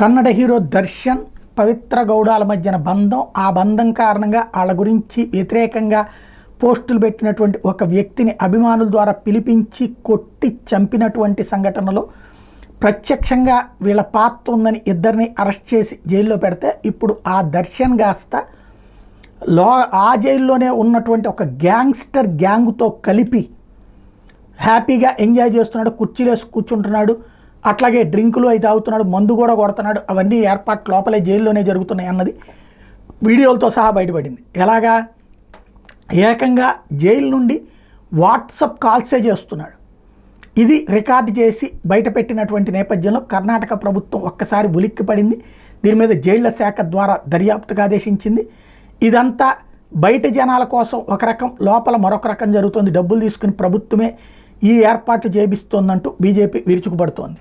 Kannada hero Darshan పవిత్ర గౌడాల మధ్యన బంధం, ఆ బంధం కారణంగా వాళ్ళ గురించి వ్యతిరేకంగా పోస్టులు పెట్టినటువంటి ఒక వ్యక్తిని అభిమానుల ద్వారా పిలిపించి కొట్టి చంపినటువంటి సంఘటనలో ప్రత్యక్షంగా వీళ్ళ పాత్ర ఉందని ఇద్దరిని అరెస్ట్ చేసి జైల్లో పెడితే ఇప్పుడు ఆ దర్శన్ కాస్త ఆ జైల్లోనే ఉన్నటువంటి ఒక గ్యాంగ్స్టర్ గ్యాంగ్తో కలిపి హ్యాపీగా ఎంజాయ్ చేస్తున్నాడు, కుర్చీలో కూర్చుంటున్నాడు, అట్లాగే డ్రింకులు అయితే తాగుతున్నాడు, మందు కూడా కొడుతున్నాడు. అవన్నీ ఏర్పాట్లు లోపలే జైల్లోనే జరుగుతున్నాయి అన్నది వీడియోలతో సహా బయటపడింది. ఎలాగా ఏకంగా జైలు నుండి వాట్సప్ కాల్సే చేస్తున్నాడు. ఇది రికార్డు చేసి బయటపెట్టినటువంటి నేపథ్యంలో కర్ణాటక ప్రభుత్వం ఒక్కసారి ఉలిక్కి పడింది. దీని మీద జైళ్ల శాఖ ద్వారా దర్యాప్తుకు ఆదేశించింది. ఇదంతా బయట జనాల కోసం ఒక రకం, లోపల మరొక రకం జరుగుతుంది. డబ్బులు తీసుకుని ప్రభుత్వమే ఈ ఏర్పాట్లు చేపిస్తోందంటూ బీజేపీ విరుచుకుపడుతోంది.